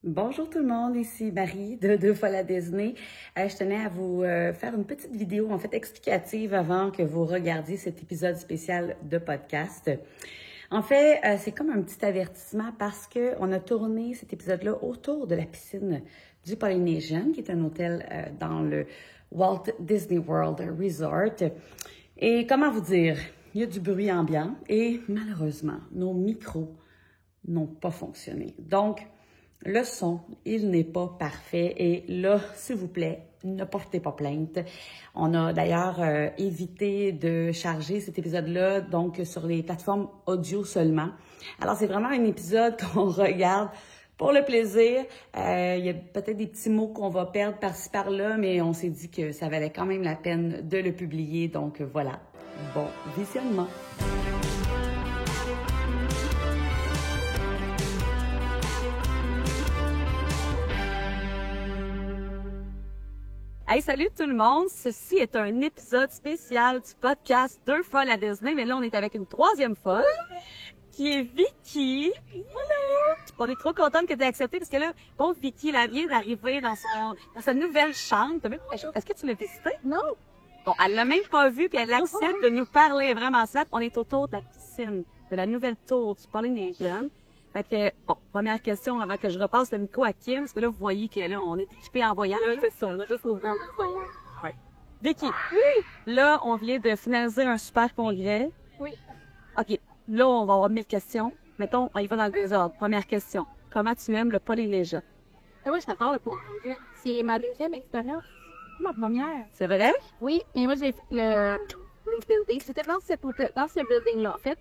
Bonjour tout le monde, ici Marie de Deux fois la Disney. Je tenais à vous faire une petite vidéo en fait explicative avant que vous regardiez cet épisode spécial de podcast. En fait, c'est comme un petit avertissement parce que on a tourné cet épisode-là autour de la piscine du Polynesian, qui est un hôtel dans le Walt Disney World Resort. Et comment vous dire, il y a du bruit ambiant et malheureusement, nos micros n'ont pas fonctionné. Donc, le son, il n'est pas parfait et là, s'il vous plaît, ne portez pas plainte. On a d'ailleurs évité de charger cet épisode-là donc sur les plateformes audio seulement. Alors, c'est vraiment un épisode qu'on regarde pour le plaisir. Il y a peut-être des petits mots qu'on va perdre par-ci par-là, mais on s'est dit que ça valait quand même la peine de le publier. Donc voilà, bon visionnement. Hey, salut tout le monde! Ceci est un épisode spécial du podcast Deux fois la Disney, mais là, on est avec une troisième folle, qui est Vicky. On est trop contente que tu aies accepté, parce que là, pauvre Vicky, elle vient d'arriver dans sa nouvelle chambre. T'as vu? Est-ce que tu l'as visité? Non. Bon, elle l'a même pas vu, puis elle accepte de nous parler vraiment ça. On est autour de la piscine, de la nouvelle tour du Polynesian. Fait que, bon, première question avant que je repasse le micro à Kim, parce que là, vous voyez que là, on est équipés en voyage. C'est ça, là, juste ouvrir le voyage. Ouais. Vicky, là, on vient de finaliser un super congrès. Oui. OK, là, on va avoir 1000 questions. Mettons, on y va dans le désordre. Première question. Comment tu aimes le Polynesian? Moi, j'adore le congrès. C'est ma deuxième expérience. Ma première. C'est vrai? Oui, mais moi, j'ai fait le building. C'était dans ce building-là, en fait,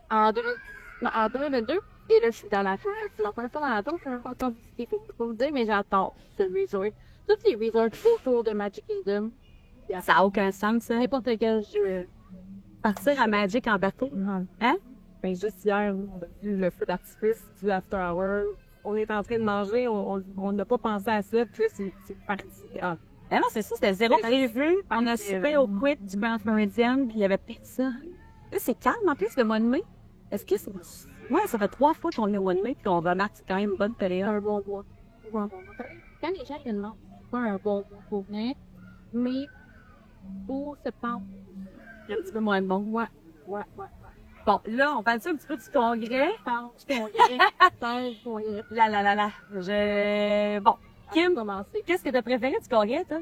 en 2022. Et là, je suis dans la tour. Je suis dans la tour. Je ne vais pas encore visiter, faut vous dire, mais j'adore ce resort. Tous les resorts autour de Magic Kingdom. Ça n'a aucun sens, ça. N'importe quel jeu. Partir à Magic en bateau. Hein? Ben, juste hier, on a vu le feu d'artifice du After Hour. On est en train de manger, on n'a pas pensé à ça, puis c'est parti. Ah non, c'est ça, c'était zéro prévu. On a soupé au quid du Grand Floridian, puis il y avait personne. Là, c'est calme en plus le mois de mai. Est-ce que c'est... Ouais, ça fait 3 fois qu'on est au mois de mai, puis on remarque que c'est quand même une bonne période. Un bon mois. Quand les gens viennent demandent, c'est pas un bon mois pour venir, mais pour septembre, un petit peu moins bon. Ouais. Bon, là, on parle-tu un petit peu du congrès? Congrès. Là. Bon, Kim, qu'est-ce que t'as préféré du congrès, toi?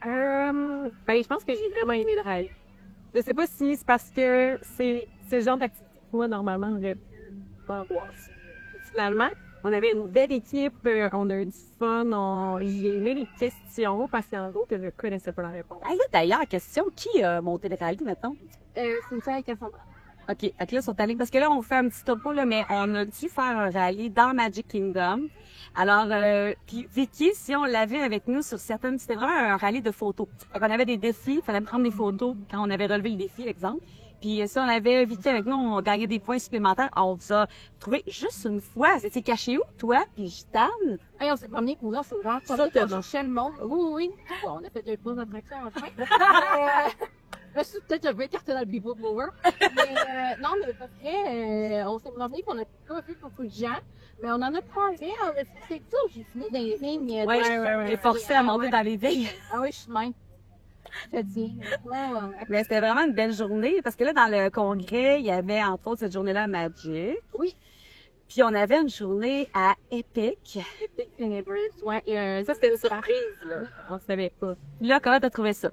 Ben, je pense que j'ai vraiment aimé le rêve. Je sais pas si c'est parce que c'est le genre d'activité que moi, normalement, j'aurais pas avoir. Finalement, on avait une belle équipe, on a eu du fun, j'ai aimé les questions, parce qu'il y en a d'autres que je connaissais pas la réponse. Ah, d'ailleurs, question, qui a monté le rallye, mettons? C'est une fille avec Cassandra. OK, là, ils sont allés, parce que là, on fait un petit topo, là, mais on a dû faire un rallye dans Magic Kingdom. Alors, puis Vicky, si on l'avait avec nous sur certaines, c'était vraiment un rallye de photos. Donc, on avait des défis, il fallait prendre des photos quand on avait relevé le défi, exemple. Puis si on avait Vicky avec nous, on gagnait des points supplémentaires. On vous a trouvé juste une fois. C'était caché où, toi, puis Gitane? On s'est promené pour là, c'est genre, ça, on cherchait le monde. Oui. Bon, on a fait 2 pauses d'attraction en fait. Peut-être que je vais écarter dans le People Blower. Mais non, mais à peu près, on s'est promené, puis on a pas vu beaucoup de gens. Mais on en a parlé, c'est tout. J'ai fini dans les vignes. Ouais. Et forcé à monter dans les vignes. Ah oui, je suis même. Mais c'était vraiment une belle journée, parce que là, dans le congrès, il y avait, entre autres, cette journée-là à Magic. Oui. Puis on avait une journée à Epic. Epic Universe, ouais. Ça, c'était une surprise, là. On savait pas. Puis là, comment t'as trouvé ça?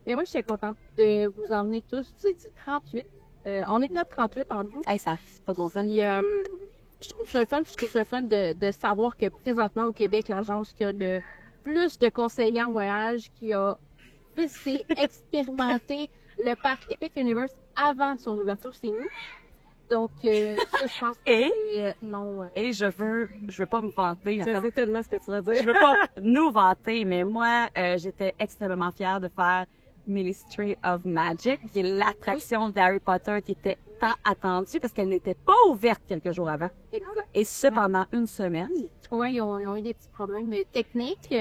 Et moi, j'étais contente de vous emmener tous. Tu sais, du 38. On est notre 38 en nous. Hey, ça fait pas de bon sens. Je trouve ça fun de savoir que présentement au Québec, l'agence qui a le plus de conseillers en voyage, qui a plus expérimenté le parc Epic Universe avant son ouverture, c'est nous. Donc, ça, je pense que non. Et je veux pas me vanter. Je sais tellement ce que tu vas dire. Je veux pas nous vanter, mais moi, j'étais extrêmement fière de faire Ministry of Magic, qui est l'attraction d'Harry Potter qui était tant attendue parce qu'elle n'était pas ouverte quelques jours avant. Exact. Et ce, pendant une semaine. Oui, ils ont eu des petits problèmes techniques,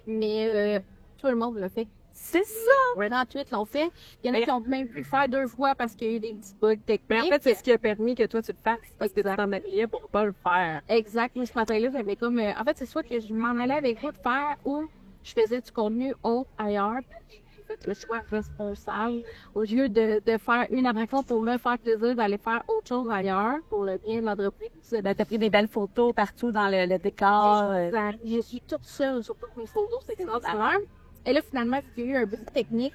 mais tout le monde l'a fait. C'est ça! Ouais. 38 l'ont fait. Il y en a qui ont même pu le faire 2 fois parce qu'il y a eu des petits bugs techniques. Mais en fait, c'est ce qui a permis que toi, tu le fasses. Parce que tu t'en appuyais pour pas le faire. Exact. Mais ce matin-là, j'avais comme... en fait, c'est soit que je m'en allais avec vous de faire ou je faisais du contenu autre ailleurs. J'ai fait le choix responsable. Au lieu de faire une attraction pour me faire plaisir, d'aller faire autre chose ailleurs pour le bien de l'entreprise. T'as pris des belles photos partout dans le décor. Exact. Je suis toute seule sur toutes mes photos, c'est extraordinaire. Et là, finalement, il y a eu un bug technique.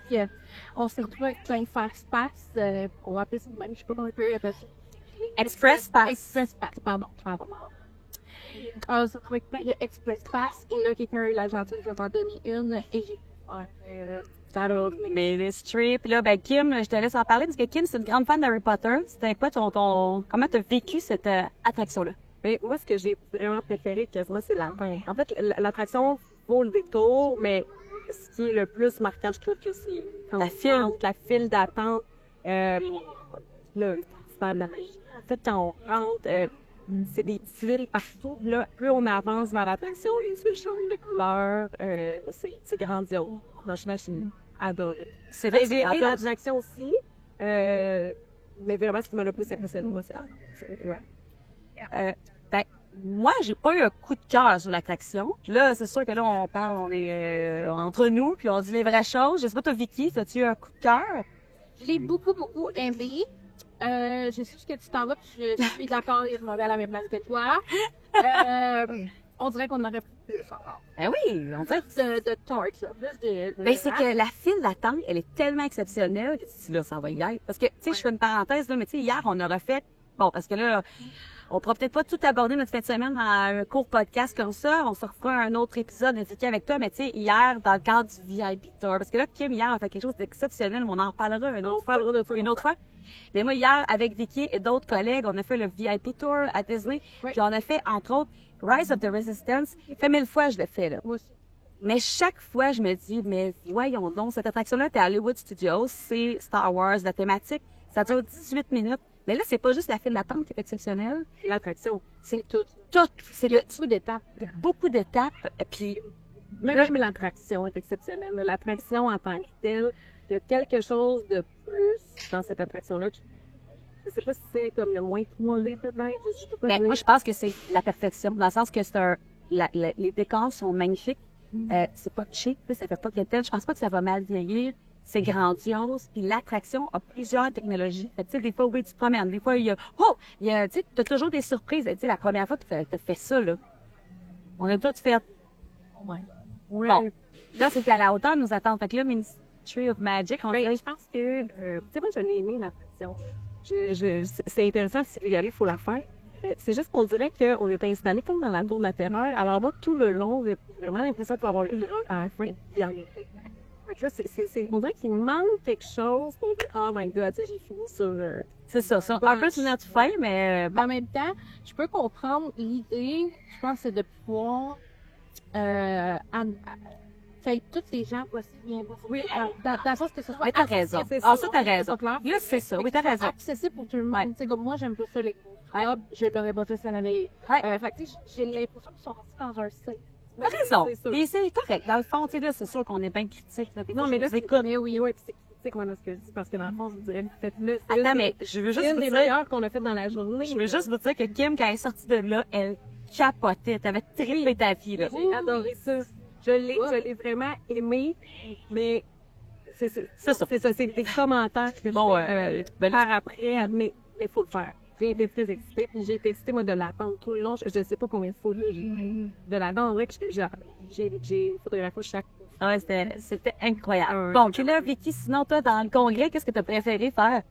On s'est retrouvé avec un fast pass. On va appeler ça de même, je sais pas comment on peut appeler ça. Express Pass. Express pass, pardon. On s'est retrouvé avec plein de Express pass. Et là, quelqu'un a eu la gentillesse de m'en donner une. Et j'ai Ministry. Puis là, ben, Kim, je te laisse en parler parce que Kim, c'est une grande fan d'Harry Potter. C'était quoi comment t'as vécu cette attraction-là? Mais moi, ce que j'ai vraiment préféré, quasiment, c'est la fin. En fait, l'attraction vaut le détour, mais ce qui est le plus marquant, je trouve que c'est la file d'attente. Là, c'est pas de la magie. En fait, quand on rentre, c'est des fils partout. Là, plus on avance vers l'attraction, les fils changent de couleur. C'est grandiose. Franchement, je suis adorée. C'est vrai, Et l'attraction aussi. Mais vraiment, ce qui m'a le plus impressionné, moi, c'est ben, moi, j'ai pas eu un coup de cœur sur l'attraction. Là, c'est sûr que là, on est entre nous, puis on dit les vraies choses. Je sais pas, toi, Vicky, as-tu eu un coup de cœur? Je l'ai beaucoup aimé. Je sais ce que tu t'en vas, puis je suis d'accord, je m'en vais à la même place que toi. On dirait qu'on aurait plus encore. Ben oui, on dirait. De torch, là. Ben, c'est que la file d'attente, elle est tellement exceptionnelle que si là, ça va y être. Parce que, tu sais, je fais une parenthèse, là, mais tu sais, hier, on aurait fait, bon, parce que là, on pourra peut-être pas tout aborder notre fin de semaine dans un court podcast comme ça. On se refera un autre épisode indiqué avec toi, mais tu sais, hier, dans le cadre du VIP Tour, parce que là, Kim, hier, a fait quelque chose d'exceptionnel, mais on en reparlera une autre fois. Mais moi, hier, avec Vicky et d'autres collègues, on a fait le VIP Tour à Disney. Oui. Puis on a fait, entre autres, Rise of the Resistance. Fait 1000 fois, je le fais, là. Moi aussi. Mais chaque fois, je me dis, mais voyons donc, cette attraction-là, t'es à Hollywood Studios, c'est Star Wars, la thématique, ça dure 18 minutes. Mais là, c'est pas juste la file d'attente qui est exceptionnelle. L'attraction, c'est tout. C'est beaucoup d'étapes. Beaucoup d'étapes. Puis, même l'attraction est exceptionnelle. L'attraction en tant que telle, il y a quelque chose de plus dans cette attraction-là. Je sais pas si c'est comme le moins 3D peut-être. Ben, moi, je pense que c'est la perfection. Dans le sens que les décors sont magnifiques. C'est pas cheap, ça fait pas que tel. Je pense pas que ça va mal vieillir. C'est grandiose. Puis l'attraction a plusieurs technologies. Fait, tu sais, des fois, oui, tu te promènes. Des fois, tu sais, t'as toujours des surprises. Tu sais, la première fois, t'as fait ça, là. On a tout fait. Ouais. Bon. Là, c'était à la hauteur de nos attentes. Fait que là, Ministry of Magic, je pense que, tu sais, moi, je l'ai aimé, l'attraction. C'est intéressant, si vous y allez, il faut la faire. C'est juste qu'on dirait qu'on est installé comme dans la tour de la terreur. Alors, moi, tout le long, j'ai vraiment l'impression de avoir eu un frein. Là, on dirait qu'il manque quelque chose. Oh my god, tu sais, j'ai fini sur... C'est ça. Un peu sur notre fin, mais... En même temps, je peux comprendre l'idée, je pense, c'est de pouvoir... fait toutes les gens aussi bien. Oui, dans le sens que ce soit... Oui, t'as raison. Ça, t'as raison. Là, c'est ça. Oui, t'as raison. Accessible pour tout le monde. C'est comme moi, j'aime pas ça, les gros. Je l'aurais pas fait ça l'année. Fait que, j'ai l'impression qu'ils sont restés dans un site. T'as raison. Et c'est correct. Dans le fond, tu sais, là, c'est sûr qu'on est bien critique. Non, mais là, c'est comme... Oui, c'est critique, moi, ce que je dis, parce que dans le fond, je vous dirais, faites-le. Attends, mais je veux juste vous dire... C'est une des meilleures qu'on a fait dans la journée. Je veux juste vous dire que Kim, quand elle est sortie de là, elle capotait. T'avais trippé ta vie, là. J'ai adoré ça. Je l'ai vraiment aimé, mais c'est ça. C'est des commentaires que je vais faire après, mais il faut le faire. J'ai été très excitée, puis j'ai été excitée, moi, de l'attendre tout le long. Je sais pas combien de fois de l'attendre. J'ai photographié chaque fois. Ah ouais, c'était incroyable. Bon, puis là, Vicky, sinon, toi, dans le congrès, qu'est-ce que t'as préféré faire?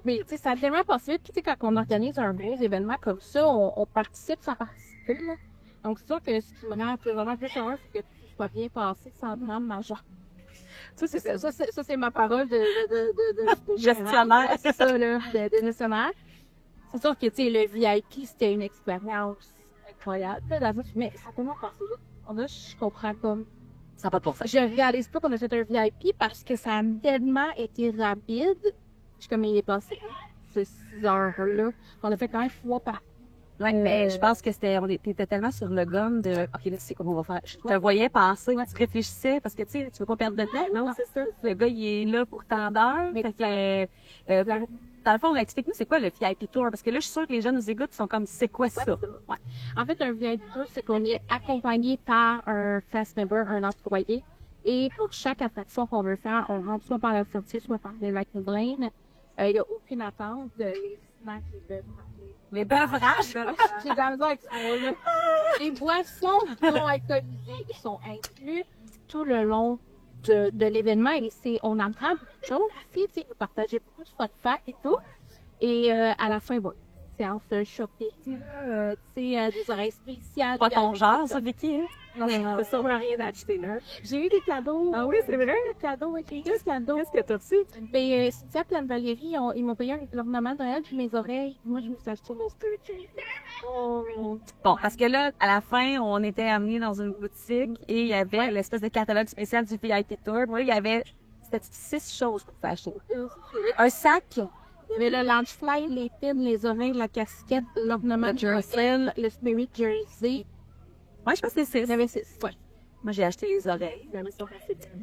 Mais, tu sais, ça a tellement passé vite. Tu sais, quand on organise un gros événement comme ça, on participe sans participer, là. Donc, c'est sûr que ce qui me rend vraiment plus heureux, c'est que tout soit bien passé sans drame majeur. Ça, c'est ma parole de gestionnaire. C'est ça, là, de gestionnaire. C'est sûr que, tu sais, le VIP, c'était une expérience incroyable. Mais ça a tellement passé vite. Là, je comprends comme... Ça n'a pas de pour ça. Je réalise pas qu'on a fait un VIP parce que ça a tellement été rapide. Je suis comme, il est passé ces 6 heures-là. On a fait quand même 3 par Ouais, mais je pense que on était tellement sur le gomme de, OK, là, tu sais comment on va faire. Je te voyais penser, tu réfléchissais, parce que, tu sais, tu veux pas perdre de temps. Non, c'est ça. Le gars, il est là pour tant d'heures. Fait que, dans le fond, explique-nous, c'est quoi le VIP Tour? Parce que là, je suis sûre que les gens nous écoutent, sont comme, c'est quoi ça? Ouais. En fait, un VIP Tour, c'est qu'on est accompagné par un cast member, un employé. Et pour chaque attraction qu'on veut faire, on rentre soit par la sortie, soit par les lacs de drain. Il n'y a aucune attente. Les snacks, Les beverages. j'ai de la misère avec ce mot-là. Les boissons non alcoolisées, ils sont inclus tout le long de l'événement. Et on apprend beaucoup de choses. Puis, tu sais, vous partagez beaucoup de fun facts et tout. Et à la fin, bon, séance de shopping, tu sais, des oreilles spéciales. Pas ton genre, ça, Vicky, hein? Non, c'est sûrement rien d'acheter là. J'ai eu des cadeaux. Ah oui, c'est vrai? Des cadeaux, oui, j'ai eu des cadeaux. Qu'est-ce que t'as reçu? Ben, Cynthia et Valérie, ils m'ont payé un ornement de Noël puis mes oreilles. Moi, je me suis acheté mon Sturgeon. Bon, parce que là, à la fin, on était amenés dans une boutique et il y avait l'espèce de catalogue spécial du VIP Tour. Moi, il y avait, c'était 6 choses pour faire acheter. Un sac. Il y avait le lunch fly, les pins, les oreilles, la casquette, l'ornement de Jocelyn, le Spirit Jersey. Ouais, je pense que c'est Il y 6. avait 6. Ouais. Moi, j'ai acheté les oreilles.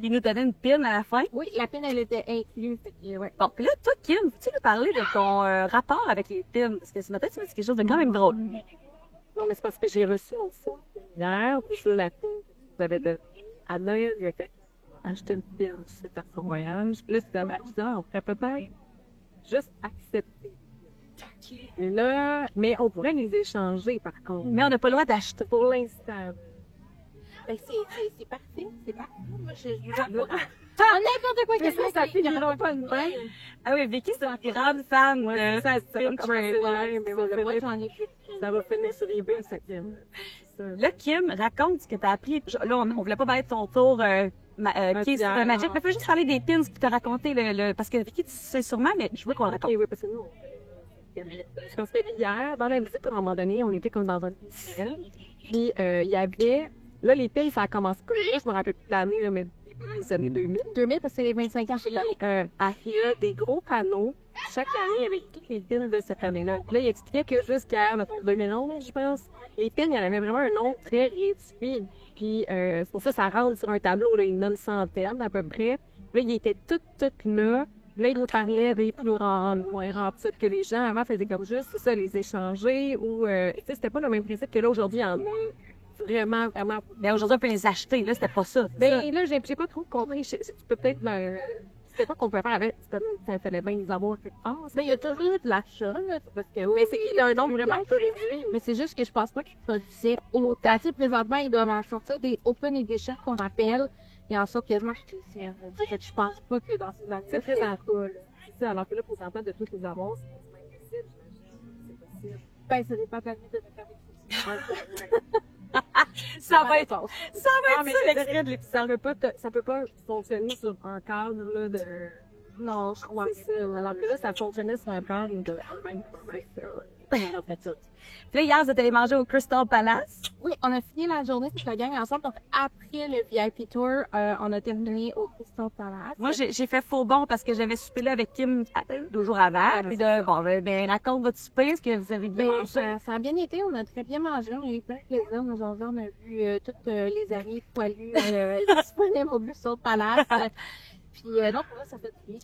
Il nous donnait une pile à la fin. Oui, la pin, elle était incluse. Ouais. Bon, puis là, toi, Kim, peux-tu nous parler de ton rapport avec les pins? Parce que ce matin, tu m'as dit quelque chose de quand même drôle. Non, mais c'est parce que j'ai reçu ça hier, puis sur la fin, j'avais de... À Noël, il a fait acheter une pile, c'est à son voyage. Puis là, c'était à ma on pourrait peut-être juste accepter. Et là, mais on pourrait les échanger, par contre. Mais on n'a pas le droit d'acheter. Pour l'instant. Ben, c'est parfait. C'est parfait. Moi, je n'importe quoi que Ça finira pas de bain. Ah oui, Vicky, c'est une grande fan de Ça film trailer. Ça va finir sur eBay, ça, Kim. Là, Kim, raconte ce que t'as appris. Là, on voulait pas mettre ton tour qui est sur Magic, mais faut juste parler des pins que t'as raconté parce que Vicky, tu sais sûrement, mais je veux qu'on le raconte. Oui, parce que nous, je pense que hier, dans la visite, à un moment donné, on était comme dans un ciel. Puis, il y avait, là, les piles, ça a commencé, je me rappelle plus de l'année, là, mais les années 2000. 2000, parce que c'est les 25 ans chez Il y a des gros panneaux, chaque année, avec toutes les piles de cette année-là. Puis là, il expliquait que jusqu'à 2011, je pense, les piles, il y en avait vraiment un nombre très réduit. Puis, c'est pour ça que ça rentre sur un tableau, là, il y en a une centaine à peu près. Puis là, ils étaient toutes là. Là, ils nous parlaient des plus moins remplis que les gens avant faisaient comme juste, c'est ça, les échanger ou, tu sais, c'était pas le même principe que là, aujourd'hui, il y en a vraiment. Mais aujourd'hui, on peut les acheter, là, c'était pas ça. Ben, là, j'ai pas trop compris. Tu peux peut-être c'était pas qu'on peut faire avec. Ça fallait bien les avoir quelque part. Ben, il y a toujours de l'achat, là. Parce que, oui, c'est un nombre vraiment peu réduit. Mais c'est juste que je pense pas qu'ils produisaient autant. Tu sais, présentement, ils doivent en sortir des open editions qu'on appelle. Et en sorte quasiment spécial. Je pense pas que dans ces c'est très en cool. C'est ça, alors que là, pour s'entendre de toutes les avances, c'est possible. Ben, ça dépend de la vie de la Ça va être ça. L'extrait de l'épisode. Ça peut pas fonctionner sur un cadre, là, de... Non, je crois C'est ça. Alors que là, ça fonctionnait sur un cadre de... Puis là, hier, vous êtes allés manger au Crystal Palace. Oui, on a fini la journée toute la gang ensemble. Donc, après le VIP Tour, on a terminé au Crystal Palace. Moi, j'ai fait faux bon parce que j'avais soupé là avec Kim 2 jours avant. Puis ben, raconte votre souper, ce que vous avez bien mangé. Ça a bien été, on a très bien mangé, on a eu plein de plaisir. Nous on a vu toutes les amis poilus disponibles au Crystal Palace. Puis, donc, pour moi, ça fait du bien.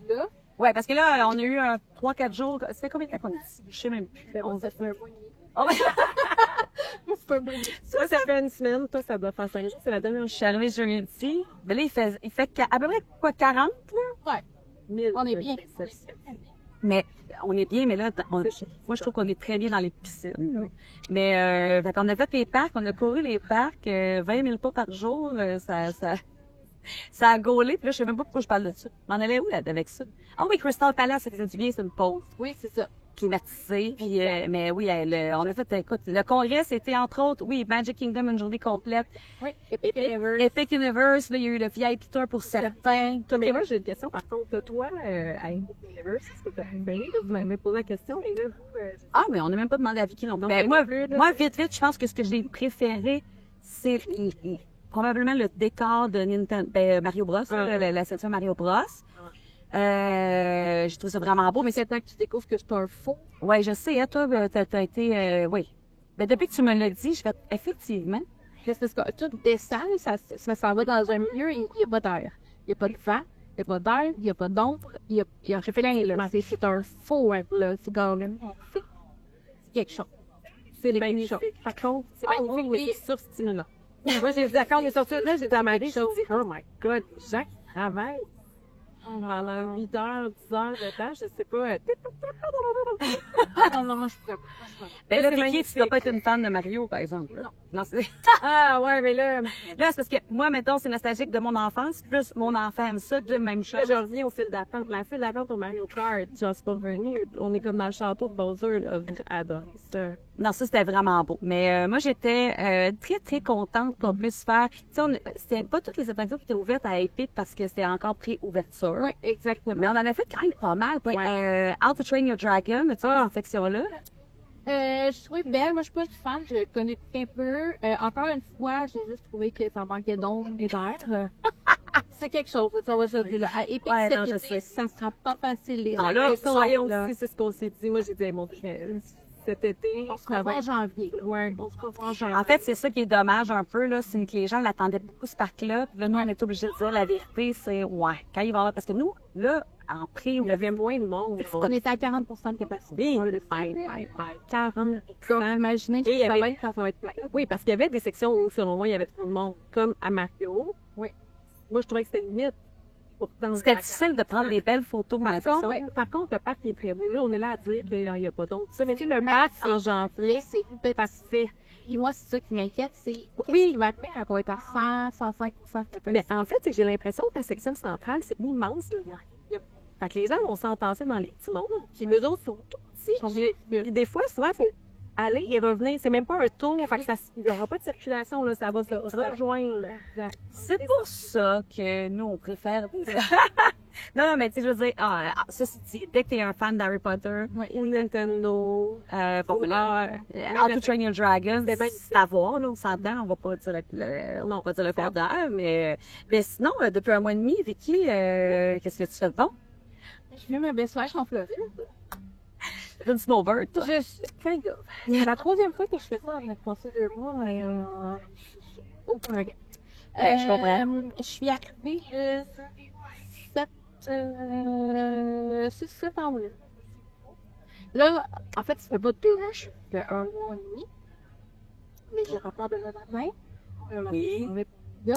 Là. Ouais, parce que là, on a eu 3-4 jours. C'était combien de temps qu'on est ici? Je sais même plus. On s'est fait un mois et demi. Oh, Toi, ça fait une semaine. Toi, ça doit faire 5 jours. C'est la dernière. Je suis arrivée jeudi. Mais là, il fait à peu près quoi, 40, là? Ouais. 1000. On est bien. Mais on est bien, mais là, moi, je trouve qu'on est très bien dans les piscines. Mais on a fait les parcs, on a couru les parcs, 20 000 pas par jour. Ça a gaulé, puis là, je sais même pas pourquoi je parle de ça. M'en allais où, là, avec ça? Ah oui, Crystal Palace, ça faisait du bien, c'est une pause. Oui, c'est ça. Climatisée, puis, mais oui, on a fait, écoute, le congrès, c'était entre autres, oui, Magic Kingdom, une journée complète. Oui, Epic Universe. Epic Universe, là, il y a eu le VIP Tour pour certains. Mais moi, j'ai une question, par contre, toi, à Epic Universe, est-ce que tu as aimé? Vous m'avez posé la question, et là, vous... Ah, mais on n'a même pas demandé à Vicky non plus. Ben, moi, vite, je pense que ce que j'ai préféré, c'est probablement le décor de Nintendo, Mario Bros, la ceinture Mario Bros. J'ai trouvé ça vraiment beau, mais C'est temps que tu découvres que c'est un faux. ouais, je sais, hein, toi, t'as été, oui. Ben, depuis que tu me l'as dit, je fais, effectivement. C'est parce que tout descend, ça s'en va dans un milieu, il n'y a pas d'air. Il n'y a pas de vent, il n'y a pas d'air, il n'y a pas d'ombre, il y a rien, là. C'est un faux, hein, là. C'est comme, c'est quelque chose. C'est magnifique. Par contre, c'est magnifique, mais c'est sur ce style-là. Moi, j'ai dit, quand on est sorti de là, j'étais à ma vie, j'ai dit, oh my god, Jacques travaille. Pendant 8 heures, 10 heures de temps, je sais pas. Non, je pourrais pas. Ben, là, Vicky, tu dois pas être une fan de Mario, par exemple. Non, c'est... Ah, ouais, mais là, Là, c'est parce que moi, mettons, c'est nostalgique de mon enfance, plus mon enfant aime ça, de même chose. je reviens au fil d'attente. La file d'attente au Mario Kart, j'en suis pas revenue. On est comme dans le château de Bowser, là. J'adore ça. Non, ça, c'était vraiment beau. Mais moi, j'étais très, très contente qu'on puisse faire... Tu sais, c'était pas toutes les attractions qui étaient ouvertes à Epic parce que c'était encore pré-ouverture. Oui, exactement. Mais on en a fait quand même pas mal. Ouais. How to Train Your Dragon, tu sais, cette section-là. Je trouvais belle. Moi, je suis pas une fan. Je connais un peu. Encore une fois, j'ai juste trouvé que ça manquait d'ombre et d'air. C'est quelque chose, on va se dire là. À Epic, Ouais, non, je cet sais. été, ça sera pas facile. Les Non, là, Soyons là. aussi, c'est ce qu'on s'est dit. Moi, j'ai dit, mon Dieu, cet été, On se revoit en janvier. Ouais. On se revoit en janvier. En fait, c'est ça qui est dommage un peu, là, c'est que les gens l'attendaient beaucoup, ce parc-là. Puis là, nous, on est obligés de dire la vérité, c'est, ouais, quand il va y avoir, parce que nous, là, en prix, Il y avait moins de monde. On était à 40% de capacité. Oui, 40. Donc, imaginez Et il y que avait... ça va être plein. Oui, parce qu'il y avait des sections où, selon moi, il y avait trop de monde, comme à Mario. Oui. Moi, je trouvais que c'était limite. Pourtant, c'était difficile de prendre des belles photos, mais Par contre, le parc est très beau. Là, on est là à dire qu'il n'y a pas d'autre. Ça, mais tu sais, le parc en janvier, c'est hyper parfait. Et moi, c'est ça qui m'inquiète, c'est oui, il va être bien, on va être à 100, 105%. Mais en fait, c'est que j'ai l'impression que la section centrale, c'est immense. Là. Fait que les gens vont s'entasser dans les petits mondes. Puis eux autres sont tout petits. Puis des fois, souvent, il faut aller et revenir. C'est même pas un tour. Fait que il n'y aura pas de circulation. Là, ça va se rejoindre. c'est pour ça que nous, on préfère... non, mais tu sais, je veux dire, ceci dit, dès que t'es un fan d'Harry Potter, Ou Nintendo. bon, là, How to Train Your Dragon, c'est à voir, là, on s'entend, on va pas dire on va dire le contraire, mais sinon, depuis un mois et demi, Vicky, qu'est-ce que tu fais de bon? Je viens me baisser en Floride. Une snowbird, toi. Je suis kind of. C'est la troisième fois que je fais ça avec passé 2 mois. Aucun regret. Je comprends. Je suis arrivée le 6 septembre. Là, en fait, ça fait pas 2 mois, je suis fait 1 mois et demi. Mais j'ai rapport de la main. Oui. Là,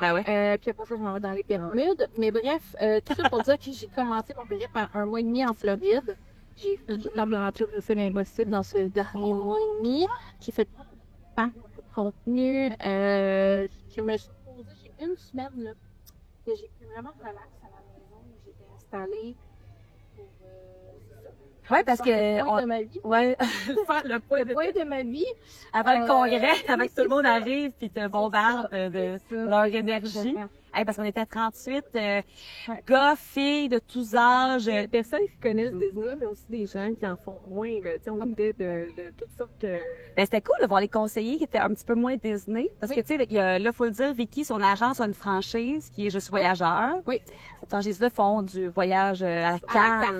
Ben ouais. puis après ça, je m'en vais dans les pyramides. Mais bref, tout ça pour dire que j'ai commencé mon périple par 1 mois et demi en Floride. J'ai fait l'aventure de l'impossible dans ce dernier mois et demi. J'ai fait pas de contenu. Je me suis posée, j'ai 1 semaine là, que j'ai pu vraiment relax à la maison. J'étais installée pour Ouais, parce que le point de ma vie. ouais, faire le point Le point de ma vie. avant le congrès, avant que tout le monde arrive puis te bombarde de leur énergie. Hey, parce qu'on était à 38 gars, filles de tous âges. Des personnes qui connaissent Disney, mais aussi des gens qui en font moins. Tu sais, on était de toutes sortes de... Ben, c'était cool de voir les conseillers qui étaient un petit peu moins Disney. Parce que, tu sais, là, faut le dire, Vicky, son agence a une franchise qui est Juste Voyageur. Oui. Cette franchise-là font du voyage à la carte.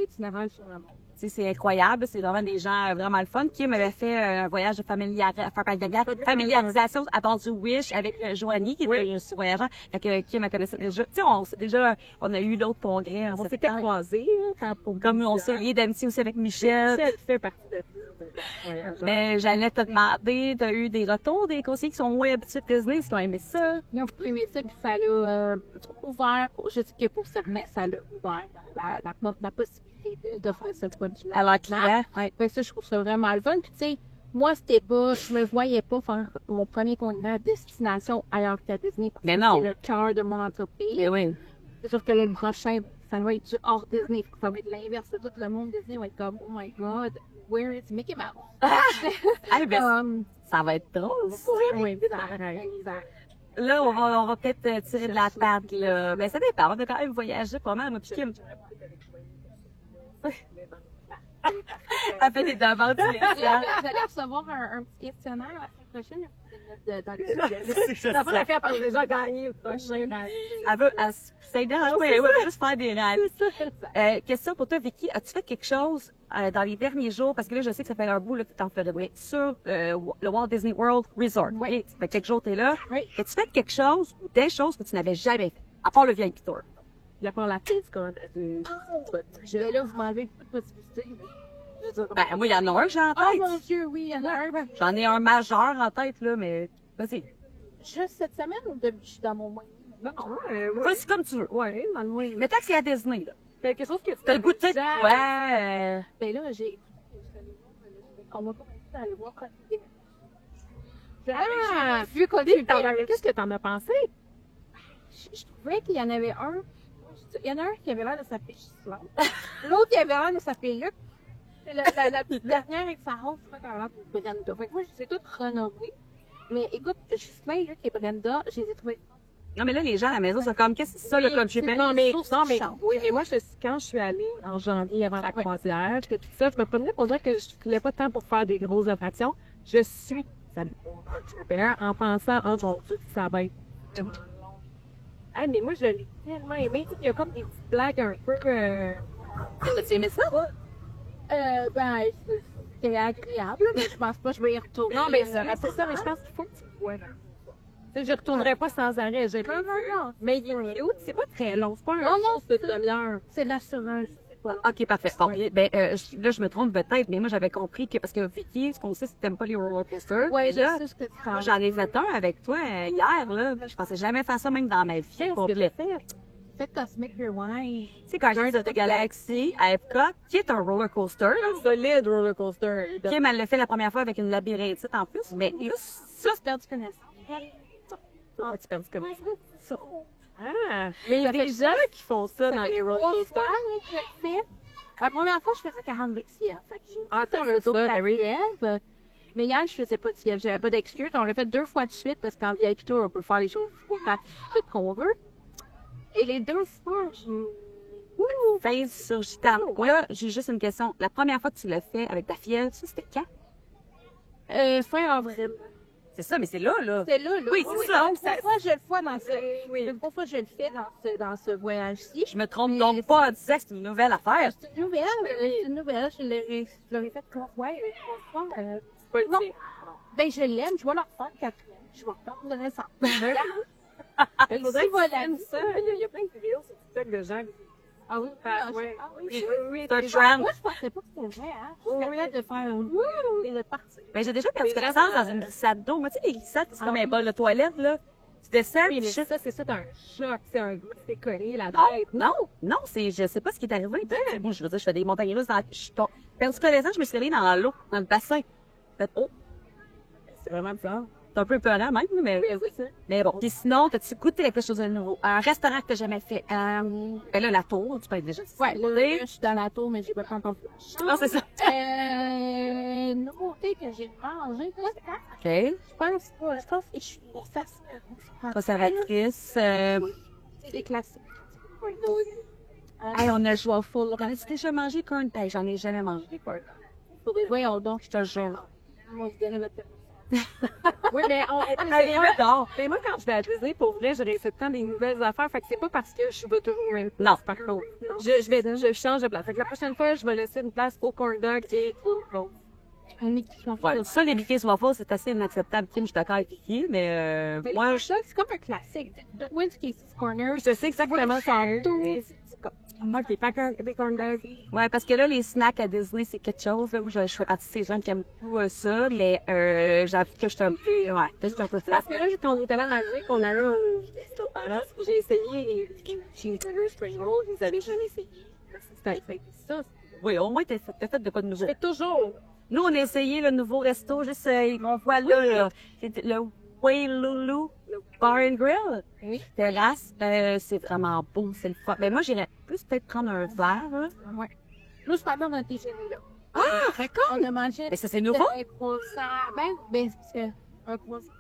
Itinéraire sur le monde. Tu sais, c'est incroyable. C'est vraiment des gens vraiment le fun. Kim avait fait un voyage de familiarisation à bord du Wish avec Joanie, qui était aussi voyageur. Fait que Kim a connaissé déjà. Tu sais, on a eu l'autre congrès. On s'était croisés. Comme on s'est liés d'amitié aussi avec Michel. Michel fait partie de ça. Mais Jeannette t'a demandé, t'as eu des retours des conseillers qui sont moins habitués de Disney, qui ont aimé ça. Ils ont aimé ça, puis ça l'a ouvert. Je sais que pour certains, ça l'a ouvert la possibilité de faire ce produit-là. Alors, clair, ouais. Fait que ça, je trouve ça vraiment le fun. Puis, tu sais, moi, c'était pas, je me voyais pas faire mon premier congrès à destination ailleurs qu'à Disney. Mais non. C'est le cœur de mon entreprise. Mais oui. C'est sûr que le prochain, ça va être du hors Disney. Ça va être l'inverse. Tout le monde Disney va être comme, oh my god, where is Mickey Mouse? Hey, ben, ça va être drôle. Oui, bizarre. Là, on va peut-être tirer de la table, là. Mais ça dépend. On a quand même voyagé pas mal, moi, puis Kim. Elle fait des demandes. J'allais recevoir un petit questionnaire la semaine prochaine. Dans les Ça va la faire parce que déjà gagné. Elle veut, ça lui dérange pas, elle veut juste faire des rêves. Question pour toi, Vicky. As-tu fait quelque chose dans les derniers jours, parce que là, je sais que ça fait un bout là, que tu t'en fais de bruit, sur le Walt Disney World Resort. Oui. Ça fait quelques jours que t'es là. Oui. As-tu fait quelque chose ou des choses que tu n'avais jamais fait, à part le VIP tour? Il y a pas la piste, quoi. Là, vous m'enlevez beaucoup de possibilités. Ben, moi, il y en a un que j'ai en Oh tête. mon Dieu, oui, il y en a un. J'en ai un majeur en tête, là, mais vas-y. Juste cette semaine ou depuis que je suis dans mon moyen? Non, Vas-y comme tu veux. ouais, dans le moins. Mais tant que c'est à Disney, là. Quelque chose que tu T'as le goût de tête? Exact. Ouais. Ben là, on m'a pas dit d'aller voir Collier. Ah, Vu Collier, qu'est-ce que t'en as pensé? je trouvais qu'il y en avait un. Il y en a un qui avait l'air de s'appeler Gisela. L'autre qui avait l'air de s'appeler Luc. La petite dernière avec sa robe, je crois qu'elle a l'air de Brenda. Fait que moi, je les ai toutes renommées. Mais écoute, Gisela, Luc et Brenda, je les ai trouvées. Non, mais là, les gens à la maison, c'est comme, qu'est-ce que c'est ça, le club Chipin? Non, mais oui, mais moi, quand je suis allée en janvier avant la croisière, tout ça, je me promenais pour dire que je ne voulais pas tant pour faire des grosses attractions. Je suis super en pensant, oh mon Dieu, ça va être. Ah, mais moi, je l'ai tellement aimé. Il y a comme des petites blagues un peu. T'as aimé ça? Ben, c'était agréable, mais je pense pas que je vais y retourner. Non, mais c'est ça, mais je pense qu'il faut que tu vois. Je ne retournerai pas sans arrêt. Non. Mais il est cute, c'est pas très long. C'est pas un Non, de demi-heure. C'est l'assurance. OK, parfait. Bon, ben, là, je me trompe peut-être, mais moi, j'avais compris que, parce que Vicky, ce qu'on sait, c'est que t'aimes pas les roller coasters. Ouais, Puis là, je sais ce que tu moi, penses. j'en ai fait un avec toi hier, là. Je pensais jamais faire ça même dans ma vie. Qu'est-ce Pour que le tu fais? Fait Cosmic Rewind. Tu sais, Guardians of the Galaxy à Epcot, qui est un roller coaster, là. Solide roller coaster. Kim, elle l'a fait la première fois avec une labyrinthite en plus, mais là, ça, J'espère que tu connais ça. Ah, tu penses comme ça. Ah, mais il y a des gens qui font ça dans les roller coasters. La première fois, je faisais 40 vestiaires. Ah, t'as un Mais hier, je faisais pas de siège. J'avais pas d'excuse. On l'a fait 2 fois de suite parce qu'en VIP Tour, on peut faire les choses tout qu'on veut. Et les 2 fois, phase sur Gitane. Ouais, là, j'ai juste une question. La première fois que tu l'as fait avec ta fille, ça, c'était quand? fin avril. C'est ça, mais c'est là, là. C'est là. Oui, c'est ça. Une fois, je le fais dans ce... Une fois, je le fais dans ce voyage-ci. Je me trompe donc pas en disant que c'est une nouvelle affaire. C'est une nouvelle. Je l'aurais fait 3 fois. Non. Ben, je l'aime. Je vais leur faire 4 fois. Je vais reprendre le ça. Il faudrait que tu aimes ça. Il y a plein de vidéos sur TikTok de gens. Ah oui? Oui. C'est un trend. Moi, je pensais pas que c'était vrai, hein. Je permettais de faire un wouh et de partir. Ben, j'ai déjà perdu connaissance dans une glissade d'eau. Moi, tu sais, les glissades, c'est comme un bol de toilette, là. Tu descends, Oui, mais puis ça, c'est ça, t'as un choc. C'est collé la Non, tête. non, je sais pas ce qui est arrivé. Moi, je veux dire, je fais des montagnes russes je suis perdu connaissance, je me suis allée dans l'eau, dans le bassin. Fait, oh, C'est vraiment bizarre. c'est un peu peurant même, mais, mais bon. Puis sinon, t'as-tu goûté quelque chose de nouveau? Un restaurant que t'as jamais fait? Ben là, la tour, tu peux être déjà. Ouais, là, je suis dans la tour, mais j'ai pas encore fait. Non, c'est ça. Nouveauté que j'ai mangé, là, OK. je pense que je suis fascinée. Conservatrice. C'est des classiques. Hey, on a joué au full. J'en ai déjà mangé corn pie? J'en ai jamais mangé corn pie. Voyons donc. Je te jure. Moi, je dirais votre Oui, mais mais moi, quand je vais à Disney, pour vrai, j'aurais fait tant des nouvelles affaires. Fait que c'est pas parce que je suis pas toujours même Non. par contre. Je change de place. Fait que la prochaine fois, je vais laisser une place au corn dog et au Ouais, ça, les Mickey's Waffles, c'est assez inacceptable. Kim, je suis d'accord avec Vicky, mais Moi, moi, je sais que c'est comme un classique. Whisky's Corner. Je sais exactement ça. Moi, des packers, des corn dogs. ouais, parce que là, les snacks à Disney, c'est quelque chose, là, où je fais partie de ces gens qui aiment tout ça, mais j'avoue que je suis un peu, ouais, peut-être un peu Parce que là, quand on était allé à Disney, qu'on a eu j'ai essayé les cheeseburgers, spring rolls, ils avaient jamais essayé. C'était ça. Oui, au moins, t'as fait de quoi de nouveau. Je fais toujours. Nous, on a essayé le nouveau resto, juste, on voit là, c'est le Wailulu Bar and Grill. Oui. Terrasse, c'est vraiment beau, c'est le fun. Mais moi, j'irais plus peut-être prendre un verre, là. Ouais. Nous, c'est pendant notre déjeuner, là. Ah, d'accord! On a mangé. Mais ça, c'est nouveau? Un croissant. Ben, c'est un croissant.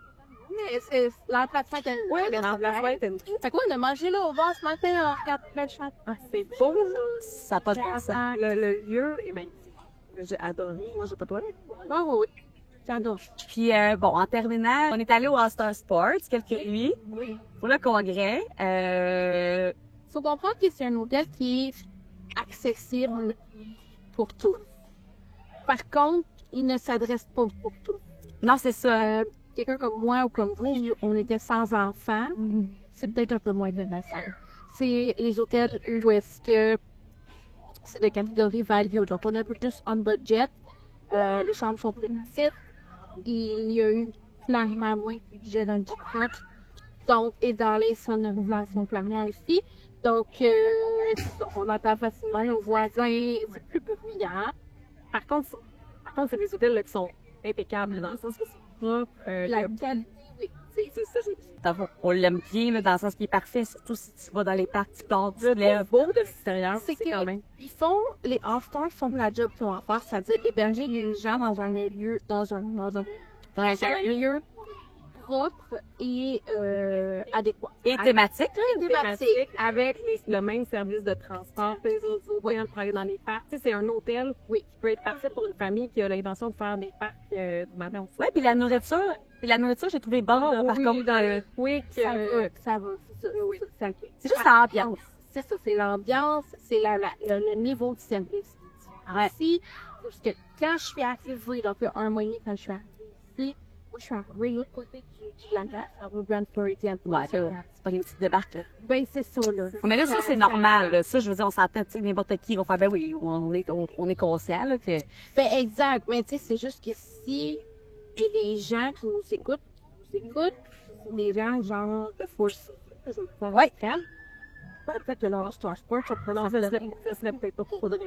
Mais c'est la plateforme. Ouais, mais dans la fête, Fait quoi, on a mangé là au bar ce matin, on regarde plein de choses. c'est beau, là. Ça n'a pas de bon sens. Le lieu est magnifique. J'ai adoré. Moi, j'ai pas toi. Ah oui, oui. J'adore. Puis, bon, en terminant, on est allé au All-Star Sports quelques nuits Oui. pour le congrès. Faut comprendre que c'est un hôtel qui est accessible pour tous. Par contre, il ne s'adresse pas pour tous. Non, c'est ça. Quelqu'un comme moi ou comme vous, on était sans enfants, c'est peut-être un peu moins intéressant. C'est les hôtels où est-ce que c'est de catégorie value. Donc, on est un peu plus on budget. Les chambres sont plus petites. Il y a eu clairement moins de budget dans le jackpot. Donc, et dans les sonorisations clairement aussi. Donc, on entend facilement nos voisins, c'est plus bruyant. Par contre, c'est des hôtels là, qui sont impeccables dans le sens que c'est propre. La qualité, oui. C'est ça, On l'aime bien, là, dans le sens qui est parfait, surtout si tu vas dans les parties plantes. le beau de l'extérieur, C'est c'est quand que même. ils font, les All-Stars font la job qu'ils ont à faire, c'est-à-dire héberger les gens dans un lieu, dans un lieu propre et adéquat. Et thématique, là. Thématique avec le même service de transport que les autres hôtels pour aller dans les parcs. Tu sais, c'est un hôtel qui peut être parfait pour une famille qui a l'intention de faire des parcs de vacances. Ouais, puis la nourriture, j'ai trouvé bonne, là, par contre. Ça va. C'est juste l'ambiance. C'est ça, c'est l'ambiance, c'est le niveau du service. Ouais. Ici, parce que quand je suis arrivée, donc il y a un mois et demi, quand je suis arrivée ici, moi, je suis arrivée de l'autre côté de la glace, à Grand Floridian. Ouais, c'est pas une petite débarque, là. Ben, c'est ça, là. Mais là, ça, c'est normal, là. Ça, je veux dire, on s'entend, tu sais, n'importe qui va faire, ben oui, on est conscient, là, que... Ben, exact. Mais, tu sais, c'est juste que si il y a des gens qui nous écoutent, des gens, genre, de force. Ouais. Peut-être que leur Star Sport, ça peut lancer le peut-être pas pour de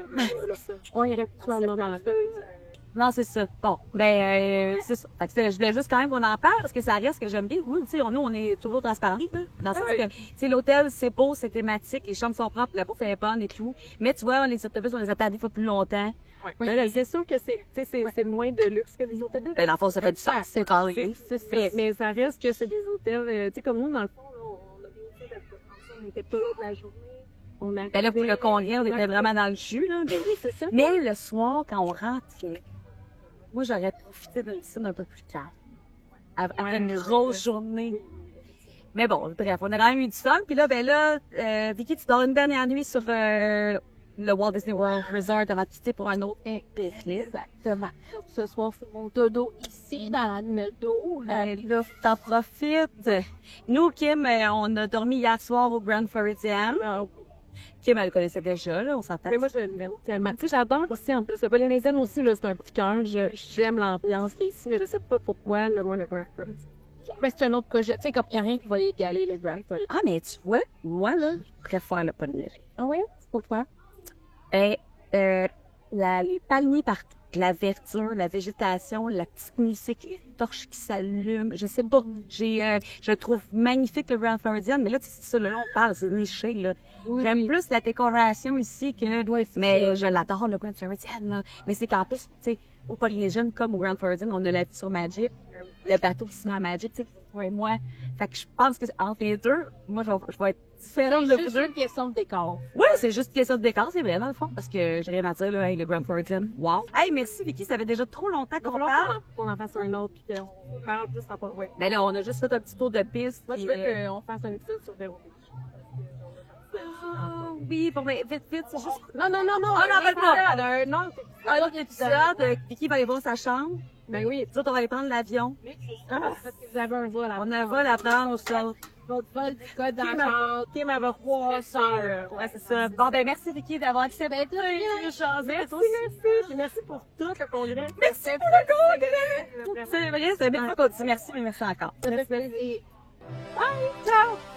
on irait plus dans la Non, c'est ça. Bon, ben, c'est ça. Fait que je voulais juste quand même qu'on en parle, parce que ça reste que j'aime bien. Oui, tu sais, nous, on est toujours transparents, là. Dans le sens que, tu sais, l'hôtel, c'est beau, c'est thématique, les chambres sont propres, la bouffe est bonne et tout. Mais tu vois, les autobus, on les attend des fois plus longtemps. Ouais. C'est sûr que c'est moins de luxe que les hôtels. Ben, dans le fond, ça fait du sens. C'est carré. Mais ça reste que c'est des hôtels, tu sais, comme nous, dans le fond, on a bien fait d'être on était pas là de la journée. Ben là, pour le congrès, on était vraiment dans le jus, là. Ben oui, c'est ça. Mais le soir, quand on rentrait, moi, j'aurais profité d'une piscine un peu plus calme. Après une grosse journée. Mais bon, bref, on a quand même eu du fun. Puis là, Vicky, tu dors une dernière nuit sur le Walt Disney World Resort avant de quitter pour un autre périple. Exactement. Ce soir, c'est mon dodo ici, dans la numéro. Là, t'en profites. Nous, Kim, on a dormi hier soir au Grand Floridian. Kim, elle le connaissait déjà, là, on s'entend. Mais moi, je l'aime tellement. Tu sais, j'adore aussi, en plus, le Polynésienne aussi, là, c'est un petit cœur. J'aime l'ambiance ici, mais je sais pas pourquoi, le Grand Floridian. Mais c'est un autre projet. Tu sais, comme il n'y a rien qui va égaler le Grand Floridian. Ah, mais tu vois, moi, là, je préfère le Polynésienne. Ah oui? Pourquoi? Et, les palmiers partout, la verdure, la végétation, la petite musique, les torches qui s'allument, je sais pas. Je trouve magnifique le Grand Floridian, mais là, c'est ça, là, on parle, c'est niché, là. Oui. J'aime plus la décoration ici que, mais je l'adore, le Grand Floridian, là. Mais c'est qu'en plus, tu sais, au Polynesian, comme au Grand Floridian, on a la vue sur Magic, le bateau qui se met à Magic, tu sais, toi et moi. Fait que je pense que entre les deux, moi, je vais être différente de vous C'est deux. juste une question de décor. Ouais, c'est juste une question de décor, c'est vrai, dans le fond, parce que j'ai rien à dire, là, hey, le Grand Floridian. Wow! Hey, merci, Vicky, ça fait déjà trop longtemps qu'on parle. On en fasse un autre, puis qu'on parle plus en pas. Ouais. Ben là, on a juste fait un petit tour de piste. Moi, je veux qu'on fasse un épisode sur Vero Beach. Ah, oui, bon, ben, vite, c'est juste... Non. Ah, non, appelle pas! Non, Un autre épisode, Vicky va aller voir sa chambre. ben oui. Nous autres, on va aller prendre l'avion. Parce que vous avez un vol à On a un vol à prendre au sol. Votre vol du code dans Kim la chambre. Kim avait 3 heures. Ouais, c'est ça. Bon, ben, merci, Vicky, d'avoir accepté. Merci pour tout le congrès. Merci pour le congrès! C'est vrai, c'est bien qu'on dit merci, mais merci encore. Ça fait plaisir. Bye! Ciao!